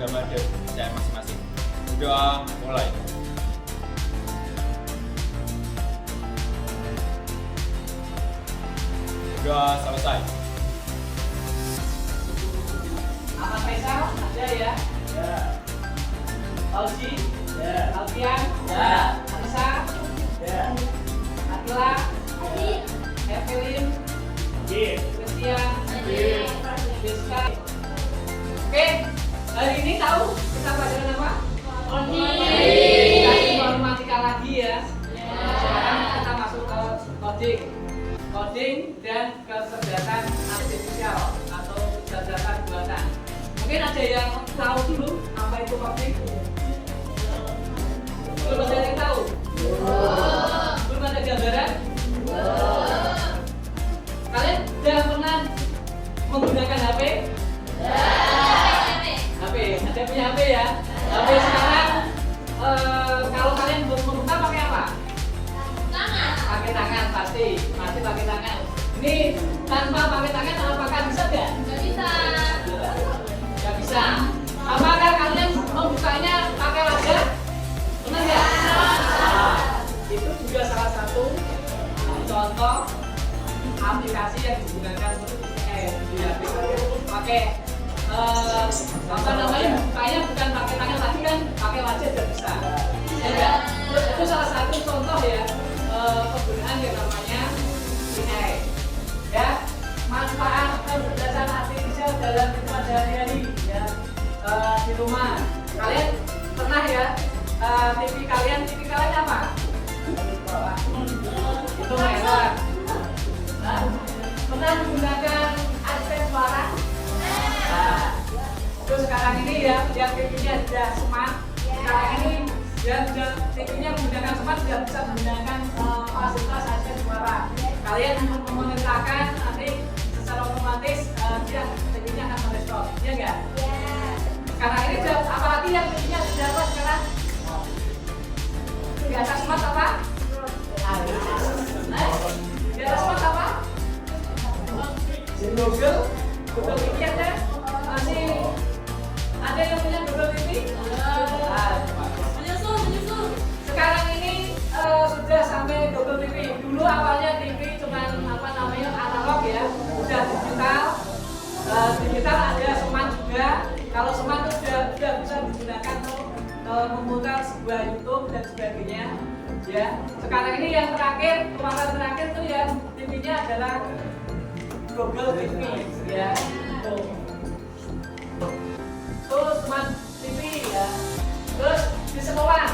agama dan saya masing-masing. Doa mulai. Doa selesai. Ahmad Faisal ada ya? Ya. Fauzi? Ya. Alfian? Ya. Anissa? Ya. Akila? Evelyn? Christian? Rizka? Oke, hari ini tahu kita pelajaran apa? Kita informatika lagi ya. Sekarang kita masuk ke coding dan kecerdasan artifisial atau kecerdasan buatan. Mungkin ada yang tahu dulu apa itu coding? Belum ada yang tahu? Belum ada gambaran? Kalian sudah pernah menggunakan HP? HP, ada punya HP ya? HP sekarang kalau kalian membuka pakai apa? Pakai tangan pasti pakai tangan. Ini tanpa pakai tangan apakah bisa nggak? Nggak bisa. Apakah kalian membukanya pakai wajah? Benar nggak? Nah, itu juga salah satu contoh aplikasi yang digunakan di HP pakai apa namanya, bukanya bukan pakai tangan tadi kan, pakai wajah juga bisa. Ya enggak? Itu salah satu contoh ya penggunaan yang namanya AI. Ya, manfaat kecerdasan artifisial dalam kehidupan sehari-hari ya di rumah. Kalian pernah ya TV kalian apa? Itu merah. Pernah menggunakan asisten suara? Nah, itu sekarang ini ya, yang TV-nya sudah smart. Sekarang ini yang TV-nya menggunakan smart sudah bisa menggunakan fasilitas asisten suara. Kalian memerintahkan nanti secara otomatis dia TV-nya akan merespon, ya enggak? Sekarang ini sudah, apalagi yang TV-nya sudah apa sekarang? Di atas smart apa? Di atas smart apa? Google TV ada? Masih ada yang punya Google TV? Menyusul. Sekarang ini sudah sampai Google TV. Dulu awalnya TV cuma apa namanya analog ya, udah digital. Digital ada smart juga. Kalau smart itu sudah bisa digunakan untuk memutar sebuah YouTube dan sebagainya. Ya. Sekarang ini yang terakhir, kemarin terakhir tuh yang TV-nya adalah Google TV ya. Terus smart TV ya. Terus di sekolah.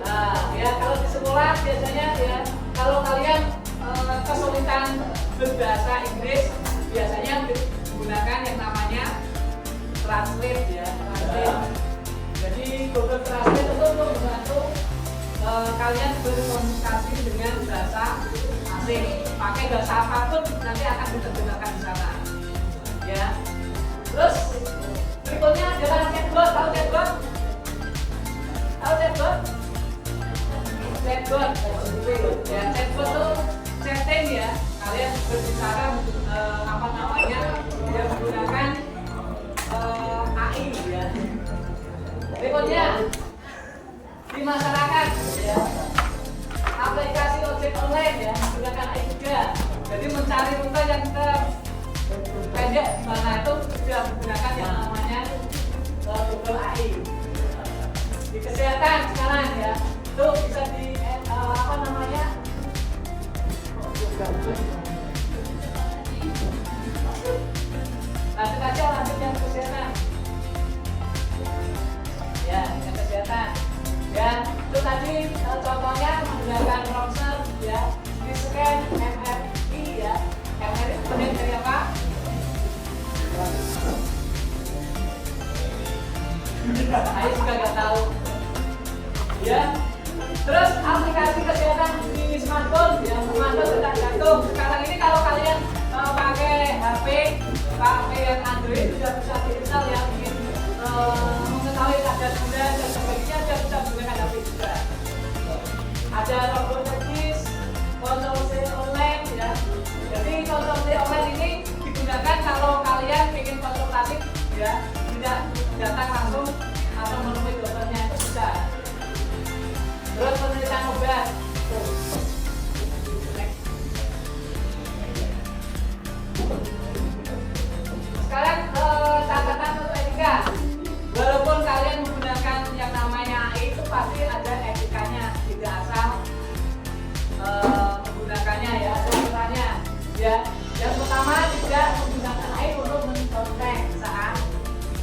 Nah, ya kalau di sekolah biasanya ya kalau kalian kesulitan berbahasa Inggris biasanya menggunakan yang namanya Translate ya, Translate. Jadi Google Translate itu untuk membantu kalian berkomunikasi dengan bahasa asing. Pakai bahasa apapun nanti akan diterjemahkan di sana. Ya. Terus berikutnya adalah chatbot. Tahu chatbot? Tahu chatbot? Chatbot. Ya, chatbot itu chatting ya. Kalian berbicara apa namanya? Dia menggunakan AI ya. Berikutnya di masyarakat ya. Aplikasi ojek online ya menggunakan AI juga. Jadi mencari rute yang pendek di mana itu sudah menggunakan yang namanya Google AI. Di kesehatan sekarang ya itu bisa di apa namanya? Lanjut yang kesehatan. Ya, yang kesehatan. Ya, itu tadi contohnya menggunakan browser ya, di scan MRI ya. MRI kemudian dari apa? Saya juga nggak tahu. Ya, terus aplikasi kesehatan di smartphone ya, smartphone sudah jatuh. Sekarang ini kalau kalian pakai HP yang Android sudah bisa diinstal ya, ingin mengetahui kadar gula dan sebagainya sudah bisa menggunakan HP juga. Ada robot medis, konsultasi online ya. Jadi konsultasi online ini digunakan kalau kalian ingin konsultasi ya, tidak datang atau menemui dokternya itu bisa. Terus penelitian obat. Tuh. Next. Sekarang catatan untuk etika. Walaupun kalian menggunakan yang namanya AI itu pasti ada etikanya, tidak asal menggunakannya ya, ada aturannya. Ya, yang pertama tidak menggunakan AI untuk mencontek saat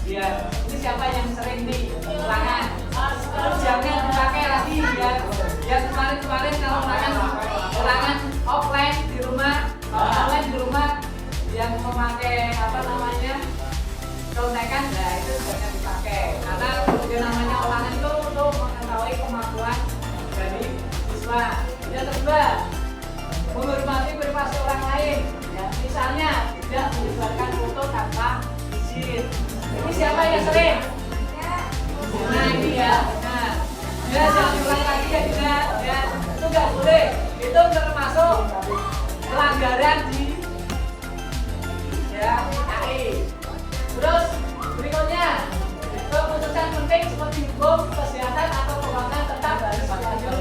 ya. Ini siapa yang sering nih ulangan? Terus jangan dipakai lagi ya. Yang kemarin kalau ulangan offline di rumah, online di rumah yang memakai apa namanya contekan, nah itu jangan dipakai karena yang namanya ulangan itu untuk mengetahui kemampuan dari siswa. Yang kedua, menghormati privasi orang lain ya, misalnya tidak menyebarkan foto tanpa izin. Ini siapa yang sering? Nah ini ya, nah ya jangan diulang lagi ya, tidak ya, itu nggak boleh, itu termasuk pelanggaran di ya AI. Terus berikutnya, keputusan penting seperti hukum, kesehatan atau keuangan tetap harus diambil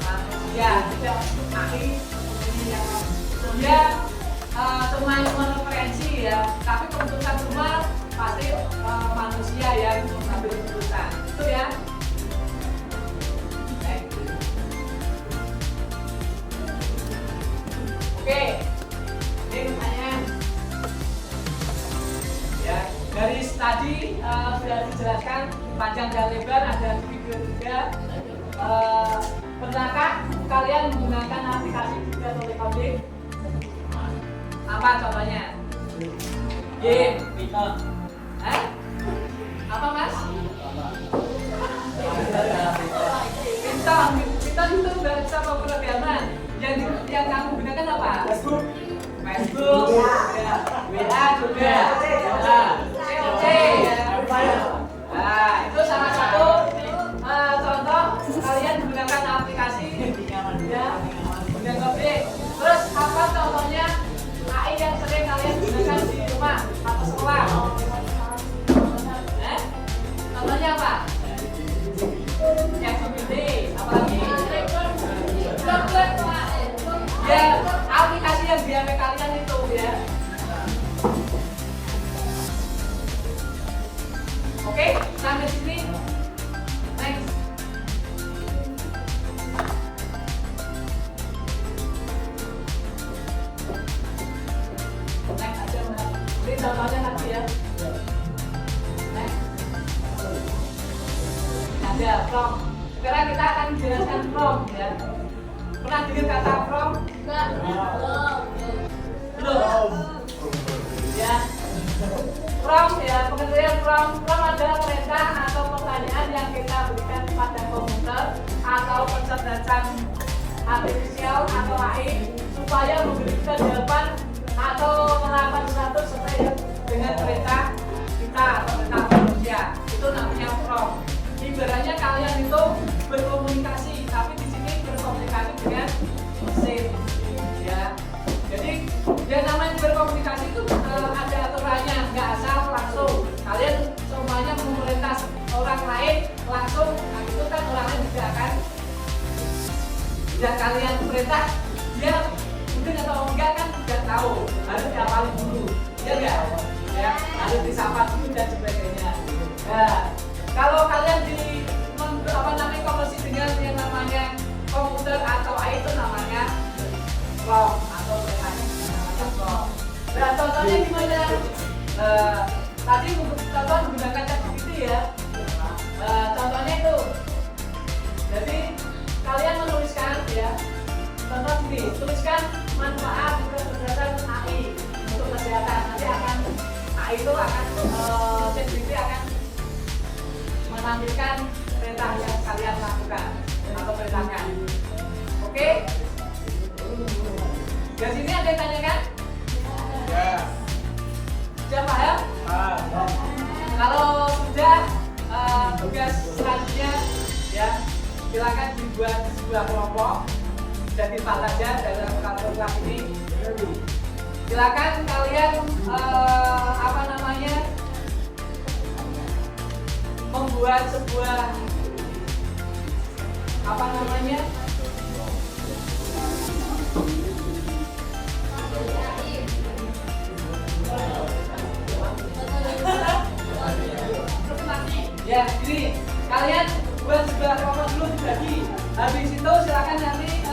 manusia, tidak AI. Dia cuma mereferensi ya, tapi keputusan semua pasti manusia yang mengambil keputusan. Itu ya. Oke, ini pertanyaan. Ya, dari tadi sudah dijelaskan panjang dan lebar, ada di video juga. Pernahkah kalian menggunakan aplikasi digital recording? Apa contohnya? Game, Python. Apa mas? Python itu bahasa pemrograman. Yang kamu gunakan apa? Facebook, ya. WA juga, COC, ya. Nah, itu salah satu contoh kalian menggunakan aplikasi ya, kemudian coding. Terus apa contohnya AI yang sering kalian gunakan di rumah atau sekolah? Contohnya apa? ChatGPT, apalagi? Ya, aplikasi yang di HP kalian itu ya. Oke, sampai sini. Next. Next aja mas. Ini contohnya lagi ya. Next. Ada prompt. Sekarang kita akan menjelaskan prompt ya. Pernah dengar kata prompt? Belum. Ya. Prompt ya, pengertian prompt adalah perintah atau pertanyaan yang kita berikan kepada komputer atau kecerdasan artifisial atau AI supaya memberikan jawaban atau melakukan sesuatu sesuai dengan perintah kita atau perintah manusia. Itu namanya prompt. Ibaratnya kalian itu berkomunikasi, tapi di sini berkomunikasi dengan mesin. Ya. Jadi yang namanya berkomunikasi itu ada aturannya, nggak asal langsung. Kalian semuanya memerintah orang lain langsung, nah itu kan orang lain juga akan yang kalian perintah dia mungkin atau enggak kan tidak tahu, harus diapalin dulu, ya enggak? Ya, harus disapa dulu dan sebagainya. Nah, kalau kalian di komunikasi dengan yang namanya komputer atau AI itu namanya prompt atau namanya prompt. Nah, contohnya gimana? Tadi contoh menggunakan ChatGPT ya. Contohnya itu, jadi kalian menuliskan ya. Contoh ini, tuliskan manfaat berdasarkan AI untuk kesehatan. Nanti akan AI itu akan ChatGPT akan menampilkan perintah yang kalian lakukan atau perintahkan. Oke? Dari sini ada yang tanyakan? Ya. Sudah paham? Kalau sudah, tugas selanjutnya ya silakan dibuat sebuah kelompok jadi 4 saja dalam kelas ini. Silakan kalian membuat membuat sebuah apa namanya? Ya, ini kalian buat sebuah kelompok dulu dibagi. Habis itu silakan nanti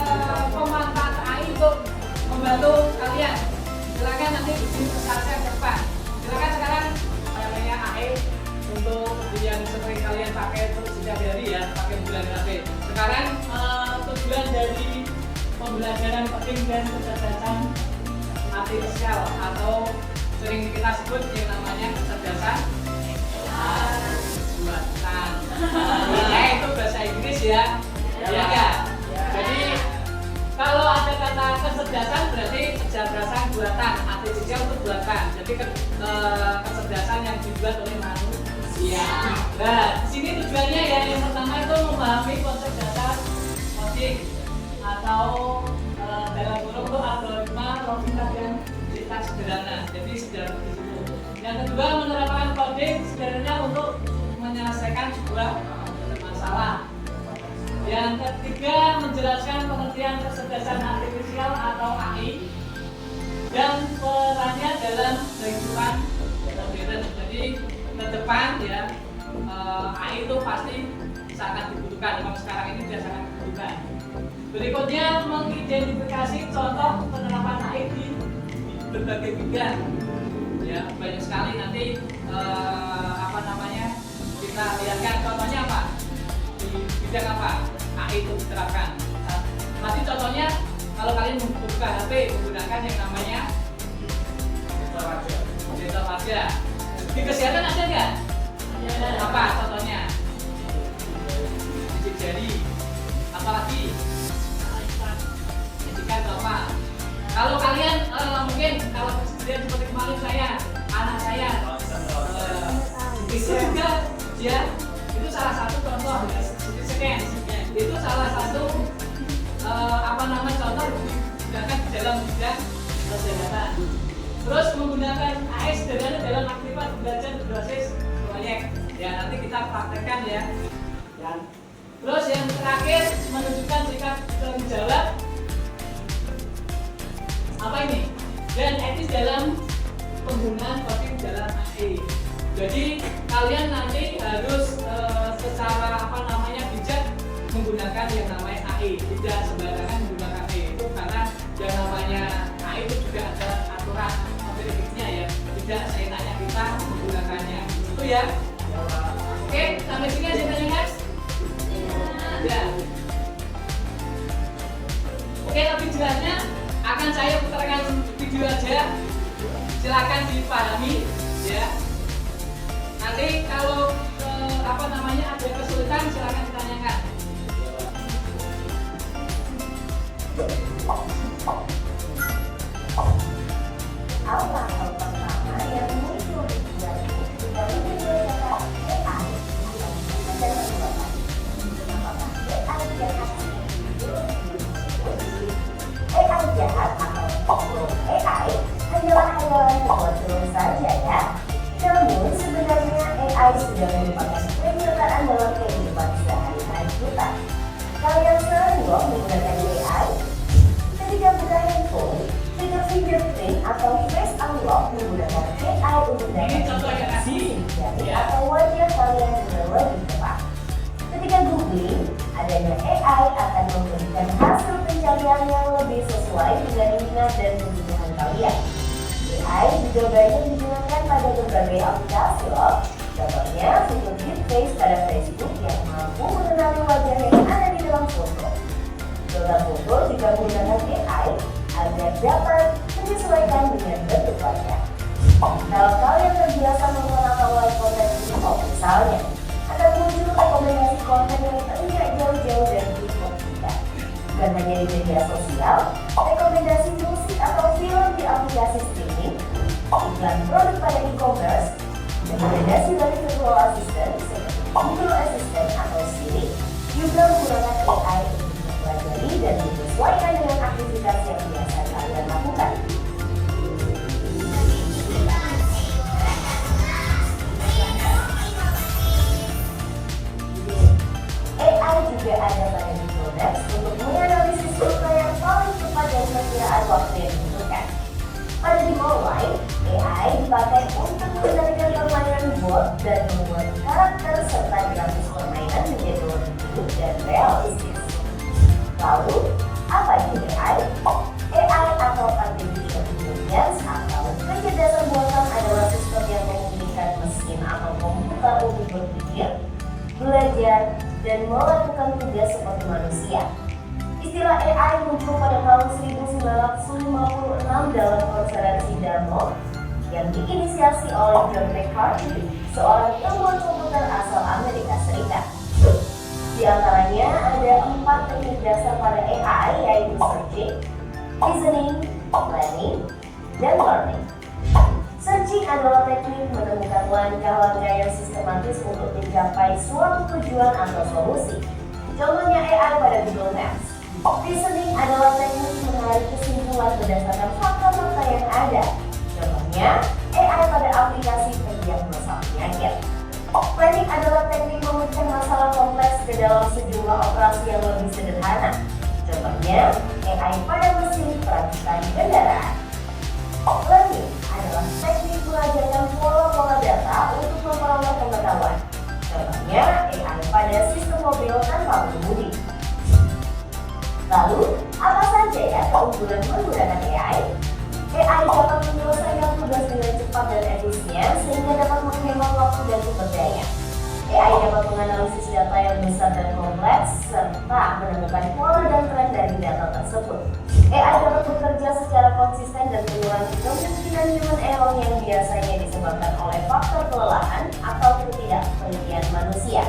pemanfaat AI untuk membantu kalian. Silakan nanti di presentasi ke depan. Silakan sekarang namanya AI untuk yang sering kalian pakai terus setiap hari ya, pakai pembelajaran HP. Sekarang tujuan dari pembelajaran coding dan kecerdasan artifisial atau sering kita sebut yang namanya kecerdasan buatan. Itu bahasa Inggris ya, ya enggak? Jadi kalau ada kata kecerdasan berarti kecerdasan buatan, artifisial itu buatan. Jadi kecerdasan yang dibuat oleh manusia. Nah, di sini tujuannya ya yang pertama itu memahami konsep dasar coding atau dalam kurung itu algoritma logika dan sintak sederhana. Jadi sederhana di situ. Yang kedua menerapkan coding sebenarnya untuk menyelesaikan sebuah masalah. Yang ketiga menjelaskan pengertian kecerdasan artifisial atau AI dan perannya dalam kehidupan modern. Jadi ke depan ya AI itu pasti sangat dibutuhkan. Kalau sekarang ini sudah sangat dibutuhkan. Berikutnya mengidentifikasi contoh penerapan AI di berbagai bidang. Ya banyak sekali nanti apa namanya kita lihatkan contohnya apa di bidang apa AI itu diterapkan. Nanti contohnya kalau kalian membuka HP menggunakan yang namanya sensor wajah. Di kesehatan ada nggak? Apa contohnya? Sidik jari. Apalagi? Sidikan apa? Kalau kalian mungkin kalau kejadian seperti kemarin saya, anak saya itu juga ya itu salah satu contoh ya, scan itu salah satu apa namanya contoh digunakan di dalam bidang kesehatan. Terus menggunakan AI sederhana dalam aktivitas belajar berbasis proyek. Ya nanti kita praktekkan ya. Terus yang terakhir menunjukkan sikap tanggung jawab apa ini dan etis dalam penggunaan coding dalam AI. Jadi kalian nanti harus secara apa namanya bijak menggunakan yang namanya AI, tidak sembarangan menggunakan AI itu karena yang namanya AI itu juga ada aturan prinsipnya ya, tidak seenaknya kita menggunakannya. Itu ya. Oke, sampai sini aja tanya guys. Ya. Oke, lebih jelasnya akan saya putarkan video aja. Silakan dipahami ya. Nanti kalau apa namanya ada kesulitan silakan ditanyakan. Apa hal pertama yang muncul di pikiran ketika mendengarkan AI dan menggunakan apakah AI jahat? AI jahat atau AI hanyalah hayalan kebetulan saja ya. Namun sebenarnya AI sudah merupakan kenyataan dalam kehidupan sehari-hari kita. Kalian sering loh menggunakan AI. Ketika buka handphone, fitur fingerprint atau face unlock menggunakan AI untuk dapat jari atau wajah kalian dengan lebih tepat. Ketika googling, adanya AI akan memberikan hasil pencarian yang lebih sesuai dengan minat dan kebutuhan kalian. AI juga banyak digunakan pada berbagai aplikasi loh. Contohnya fitur deepfake pada Facebook yang mampu mengenali wajah yang ada di dalam foto. Dalam foto juga menggunakan AI agar dapat menyesuaikan dengan bentuk wajah. Kalau kalian terbiasa menggunakan live konten TikTok misalnya, akan muncul rekomendasi konten yang terlihat jauh-jauh dari TikTok kita. Bukan hanya di media sosial, rekomendasi musik atau film di aplikasi streaming, iklan produk pada e-commerce, rekomendasi dari virtual assistant seperti Google Assistant atau Siri juga menggunakan AI untuk mempelajari dan menyesuaikan dengan aktivitas yang biasa kalian lakukan. karakter serta grafis permainan menjadi lebih hidup dan realistis. Lalu, apa itu AI? AI atau Artificial Intelligence atau kecerdasan buatan adalah sistem yang memungkinkan mesin atau komputer untuk berpikir, belajar, dan melakukan tugas seperti manusia. Istilah AI muncul pada tahun 1956 dalam konferensi Dartmouth yang diinisiasi oleh John McCarthy, seorang ilmuwan komputer asal Amerika Serikat. Di antaranya ada 4 teknik dasar pada AI, yaitu searching, reasoning, planning, dan learning. Searching adalah teknik menemukan langkah-langkah yang sistematis untuk mencapai suatu tujuan atau solusi. Contohnya AI pada Google Maps. Reasoning adalah teknik menarik kesimpulan berdasarkan fakta-fakta yang ada. Contohnya AI pada aplikasi pendiagnosa penyakit. Planning adalah teknik memecah masalah kompleks ke dalam sejumlah operasi yang lebih sederhana. Contohnya AI pada mesin perakitan kendaraan. Learning adalah teknik mengajarkan pola-pola data untuk memperoleh pengetahuan. Contohnya AI pada sistem mobil tanpa pengemudi. Lalu, apa saja ya keunggulan menggunakan AI? AI dapat menyelesaikan tugas dengan cepat dan efisien sehingga dapat menghemat waktu dan sumber daya. AI dapat menganalisis data yang besar dan kompleks serta menemukan pola dan tren dari data tersebut. AI dapat bekerja secara konsisten dan mengurangi kemungkinan human error yang biasanya disebabkan oleh faktor kelelahan atau ketidaktelitian manusia.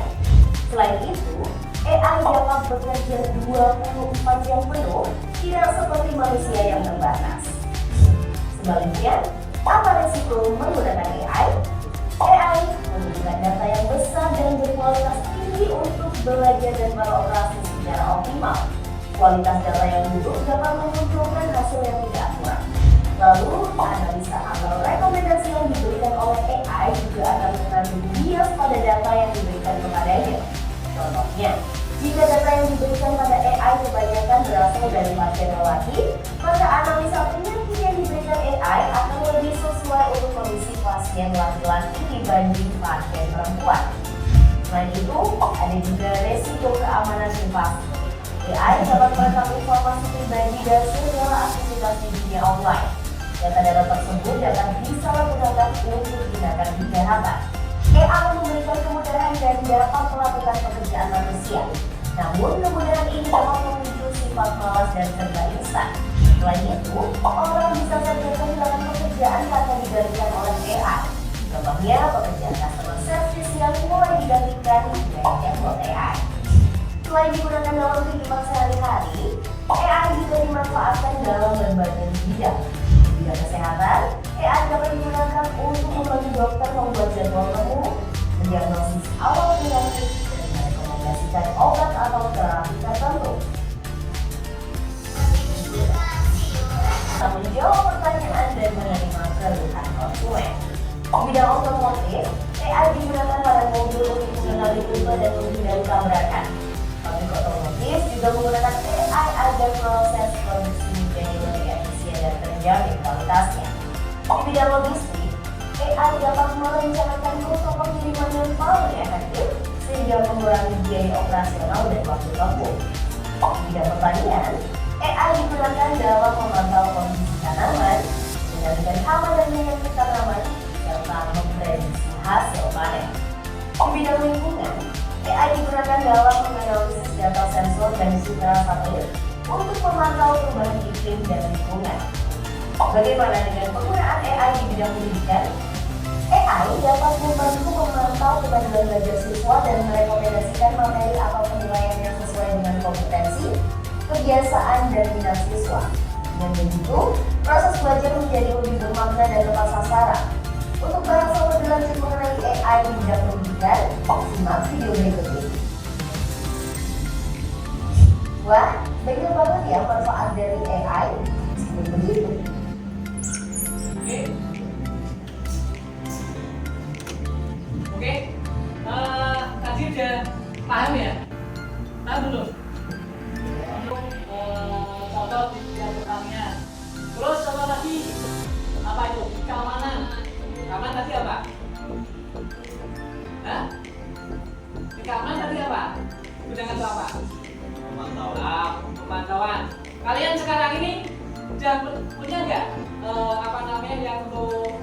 Selain itu, AI dapat bekerja 24 jam penuh, tidak seperti manusia yang terbatas. Sebaliknya, apa resiko menggunakan AI? AI membutuhkan data yang besar dan berkualitas tinggi untuk belajar dan beroperasi secara optimal. Kualitas data yang buruk dapat memunculkan hasil yang tidak akurat. Lalu, analisa atau rekomendasi yang diberikan oleh AI juga akan mengandung bias pada data yang diberikan kepadanya. Contohnya, jika data yang diberikan pada AI kebanyakan berasal dari pasien lelaki, maka analisa penyakit yang diberikan AI akan lebih sesuai untuk kondisi pasien laki-laki dibanding pasien perempuan. Selain itu, ada juga resiko keamanan privasi. AI dapat merekam informasi pribadi dan segala aktivitas di dunia online. Data-data tersebut dapat disalahgunakan untuk tindakan kejahatan. AI memberikan kemudahan dan dapat melakukan pekerjaan manusia. Namun, kemudahan ini dapat memicu sifat malas dan serba instan. Selain itu, orang bisa saja kehilangan pekerjaan karena digantikan oleh AI. Contohnya, pekerjaan customer service yang mulai digantikan dengan chatbot AI. Selain digunakan dalam kehidupan sehari-hari, AI juga dimanfaatkan dalam berbagai bidang. Di bidang kesehatan, AI dapat digunakan untuk membantu dokter membuat jadwal temu, mendiagnosis awal penyakit, dan merekomendasikan obat atau terapi tertentu. Kita menjawab pertanyaan dan menerima keluhan konsumen. Di bidang otomotif, AI digunakan pada mobil untuk mengenali rute dan menghindari tabrakan. Pabrik otomotif juga menggunakan AI agar proses produksi menjadi lebih efisien dan terjamin kualitasnya. Di bidang logistik, AI dapat merencanakan rute pengiriman yang paling efektif sehingga mengurangi biaya operasional dan waktu tempuh. Di bidang pertanian, AI digunakan dalam memantau kondisi tanaman, mengendalikan hama dan penyakit tanaman, serta memprediksi hasil panen. Di bidang lingkungan, AI digunakan dalam menganalisis data sensor dan citra satelit untuk memantau perubahan iklim dan lingkungan. Bagaimana dengan penggunaan AI di bidang pendidikan? AI dapat membantu memantau kemampuan belajar siswa dan merekomendasikan materi atau penilaian yang sesuai dengan kompetensi, kebiasaan, dan minat siswa. Dengan begitu, proses belajar menjadi lebih bermakna dan tepat sasaran. Untuk bahas lebih lanjut mengenai AI di bidang pendidikan, simak video berikut ini. Wah, banyak banget ya manfaat dari AI. Begitu. Oke. Tadi udah paham ya? Paham belum? Contoh yang pertama. Terus contoh lagi apa itu? Keamanan. Keamanan tadi apa? Hah? Di keamanan tadi apa? Gunakan itu apa? Pemantauan. Nah, pemantauan. Kalian sekarang ini udah punya nggak apa namanya yang untuk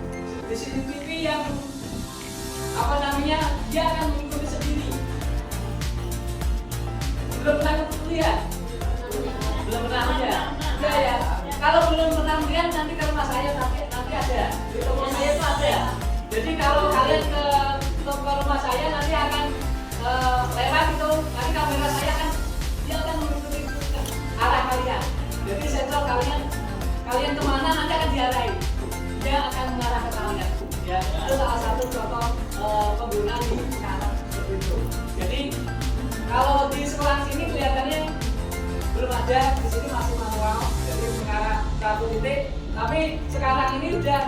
di CCTV yang apa namanya dia akan mengikuti sendiri? Belum pernah lihat? Belum pernah lihat? Ya ya. Kalau belum pernah lihat nanti ke rumah saya nanti ada. Di rumah saya itu ada. Jadi kalau kalian ke rumah saya nanti akan lewat itu, nanti kamera saya akan dia akan mengikuti arah kalian. Jadi sensor kalian kemana nanti akan diarahi. Dia akan mengarah ke kalian. Ya, itu salah satu contoh penggunaan di sekarang seperti itu. Jadi kalau di sekolah sini kelihatannya belum ada, di sini masih manual. Jadi mengarah satu titik. Tapi sekarang ini udah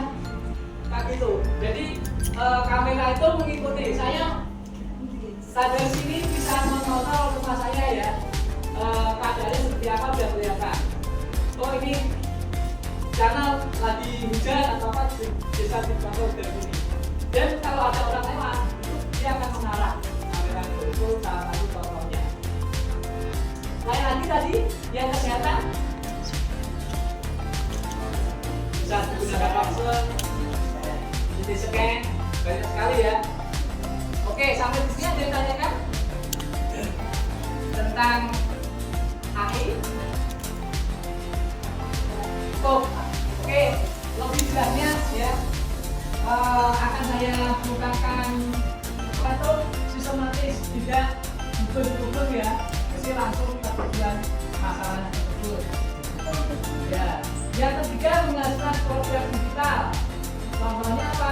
kayak gitu. Jadi kamera itu mengikuti saya dari sini bisa mengontrol rumah saya ya. Keadaannya seperti apa udah kelihatan. Oh ini karena lagi hujan atau apa bisa dipantau dari sini. Dan kalau ada orang lewat itu dia akan mengarah. Kamera itu salah satu contohnya. Lain lagi tadi yang kesehatan bisa digunakan langsung, CT scan banyak sekali ya. Oke, sampai di sini ada yang tanyakan tentang AI. Oke, lebih jelasnya ya akan saya bukakan atau sistematis, tidak betul-betul ya, mesti langsung terjadian masalah tersebut. Ya, yang ketiga menghasilkan program digital. Contohnya apa?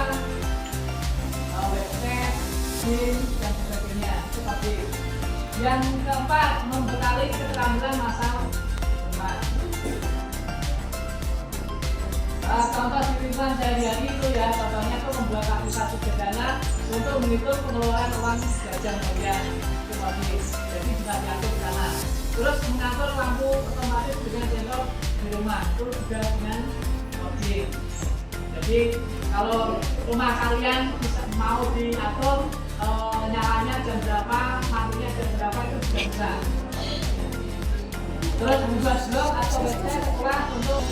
Website, game, dan sebagainya. Itu tadi. Yang keempat, membekali keterampilan masa depan. Contoh di lingkungan sehari-hari itu ya, contohnya itu membuat aplikasi sederhana untuk menghitung pengeluaran uang jajan harian otomatis. Jadi bisa diatur di sana. Terus mengatur lampu otomatis dengan sensor di rumah itu juga dengan objek. Jadi kalau rumah kalian bisa, mau diatur nyalanya jam berapa, matinya jam berapa itu juga bisa. Terus membuat blog atau website sekolah untuk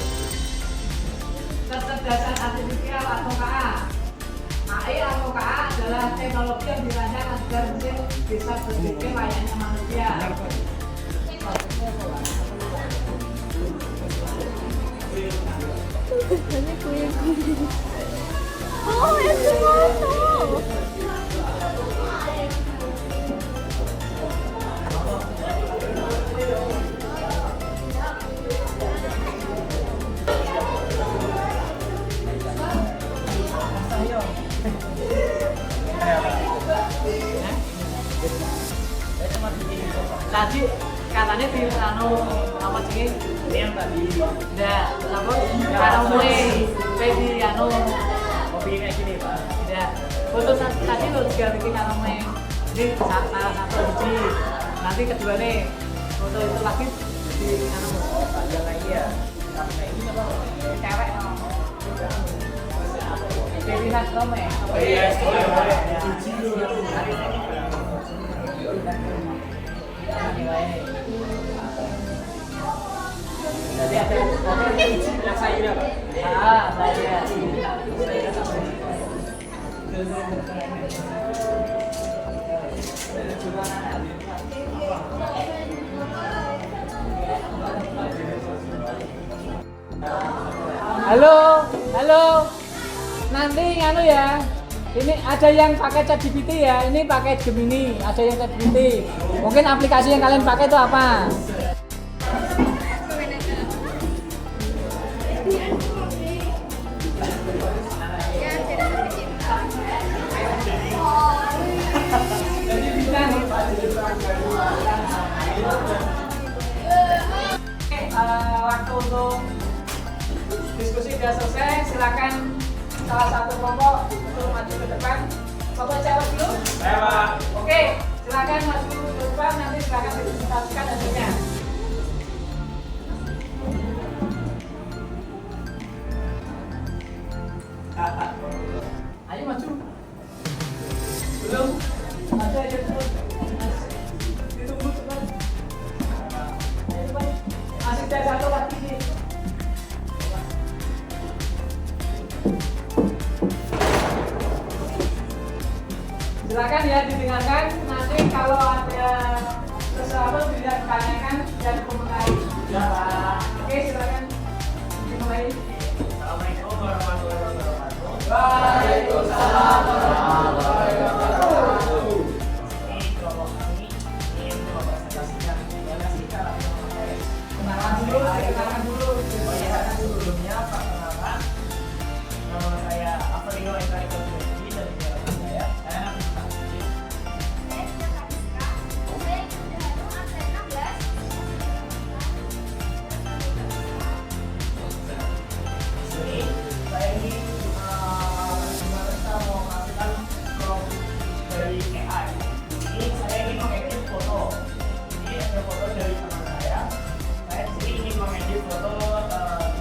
kecerdasan artifisial atau KA. AI atau KA adalah teknologi yang dirancang agar mesin bisa berpikir layaknya manusia. Oh, es hermoso. Tadi katanya di apa sih? Ini yang tadi Udah, apa? Karamue, di kopi kayak gini Pak. udah. Foto tadi lo juga bikin karamue. Ini salah satu biji. Nanti kedua nih, foto itu lagi di karamue. Ada lagi ya. Kayak gini apa? Cewek. Pilihan kamu ya? Oh iya, boleh. Jadi ada Yang sayurnya Pak. saya. Halo. Nanti nganu ya. Ini ada yang pakai ChatGPT ya. Ini pakai Gemini. Ada yang ChatGPT. Mungkin aplikasi yang kalian pakai itu apa? Jadi bisa nih. Waktu untuk diskusi sudah selesai. Silakan salah satu kelompok untuk maju ke depan. Kelompok cewek dulu. Saya Pak. Oke, silakan maju ke depan. Nanti silakan dipresentasikan hasilnya. Ayo maju. Belum? Maju aja dulu. silakan ya didengarkan. Nanti kalau ada sesuatu ditanyakan dan komentari. Ya, Pak. Oke, silakan dimulai. Assalamualaikum warahmatullahi wabarakatuh. Waalaikumsalam warahmatullahi wabarakatuh. Ini kelompok kami ingin mempresentasikan bagaimana sih cara memakai Kenalan dulu, kenalan dulu. Oh iya, sebelumnya perkenalkan, nama saya Avelio Eka Eko Dwi dari Jakarta saya. Saya anak universitas. Di sini saya ingin bagaimana kita mengoperasikan prompt dari AI. Ini saya ingin mengedit foto. Ini ada foto dari teman saya. Saya di sini ingin mengedit foto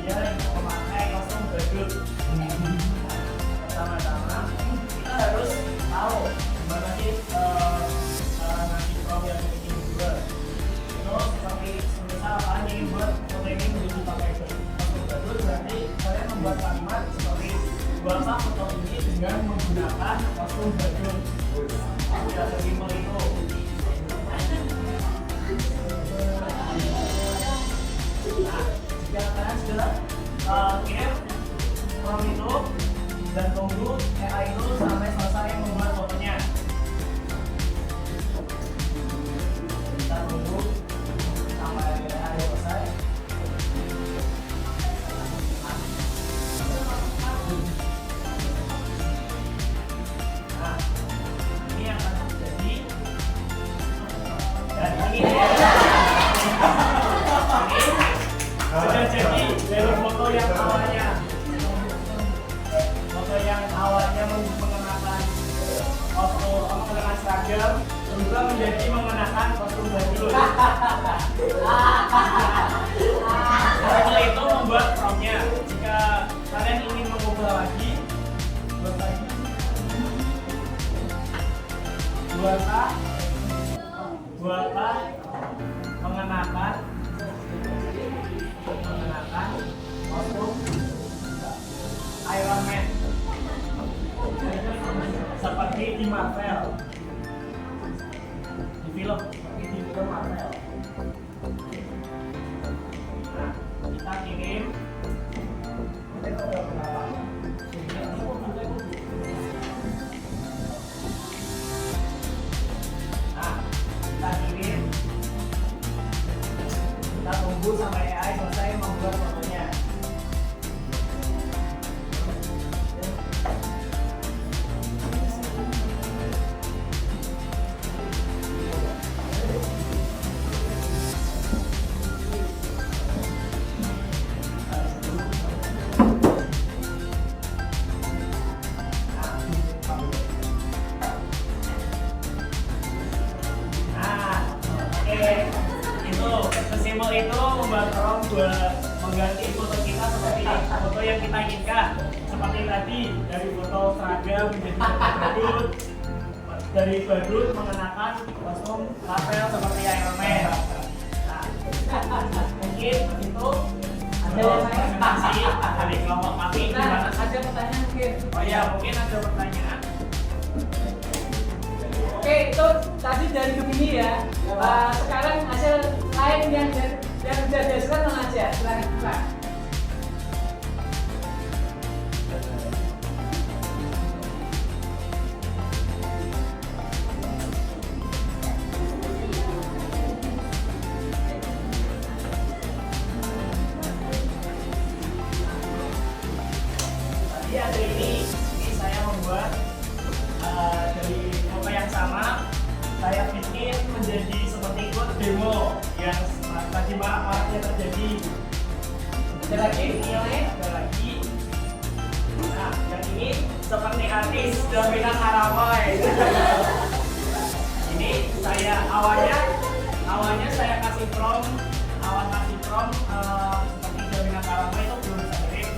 dia yang memakai kostum badut. Pertama-tama kita harus tahu gimana sih nanti prompt yang kita ingin buat. Terus seperti misal kalian ingin buat foto ini menjadi pakai kostum badut, berarti kalian membuat kalimat seperti buatlah foto ini dengan menggunakan kostum badut. Ya sesimpel itu. Nah, jika kalian sudah kirim prompt itu dan tunggu AI itu sampai selesai membuat fotonya. Kita tunggu sampai AI selesai. Nah, ini yang akan terjadi. Dan ini sudah jadi dari foto yang awalnya. Foto yang awalnya mengenakan kostum, mengenakan seragam, berubah menjadi mengenakan kostum badut. Setelah itu membuat promptnya. Jika kalian ingin mengubah lagi, buat lagi. Buatlah mengenakan kostum Iron Man seperti di Marvel, di film Marvel. Nah, kita kirim. Nah, kita kirim. Kita tunggu sampai AI selesai membuat fotonya. Sesimpel itu membuat prompt buat mengganti foto kita seperti foto yang kita inginkan. Seperti tadi dari foto seragam menjadi badut, dari badut mengenakan kostum Marvel seperti Iron Man. Nah, mungkin itu ada presentasi dari kelompok kami. Nah, ada pertanyaan mungkin. Oh ya, mungkin ada pertanyaan. Oke, itu tadi dari begini ya. Sekarang hasil lain yang sudah dihasilkan mana aja? Silakan buka. Tadi ada ini saya membuat dari foto yang sama, saya bikin menjadi seperti ikut demo yang tadi maraknya terjadi. Ada lagi, ini ada lagi. Nah, yang ini seperti artis Davina Karamai. Ini saya awalnya saya kasih prompt seperti Davina Karamai itu belum bisa kirim.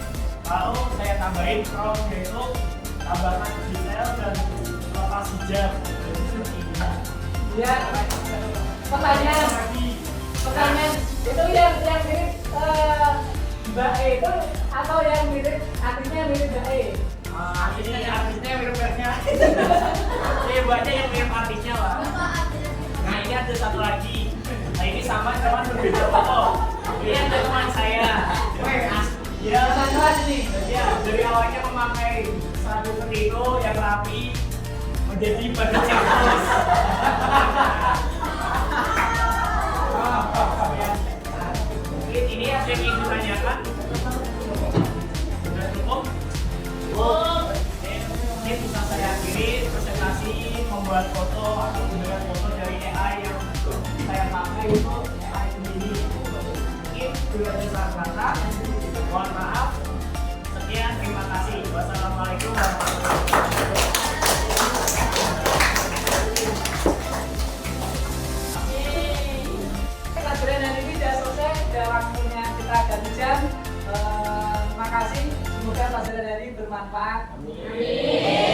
Lalu saya tambahin prompt yaitu tambahkan detail dan lokasi jam. Ya, pertanyaan itu yang mirip Mbak E itu atau yang mirip artinya mirip Mbak E? Ini artisnya mirip-miripnya. Ini banyak yang mirip artisnya lah. Nah ini ada satu lagi. Nah ini sama cuman berbeda foto. Ini ada teman saya. Ya, ya dari awalnya memakai seragam seperti itu yang rapi menjadi badan yang halus. Mungkin ini ada yang ingin ditanyakan. Sudah cukup? Ini bisa saya akhiri presentasi membuat foto atau menggunakan foto dari AI yang saya pakai untuk AI sendiri. Mungkin sudah ada salah kata. Mohon maaf. Sekian, terima kasih. Wassalamualaikum warahmatullahi wabarakatuh. Pelajaran hari ini sudah selesai, sudah waktunya kita ganti jam. Terima kasih, semoga pelajaran hari ini bermanfaat. Amin.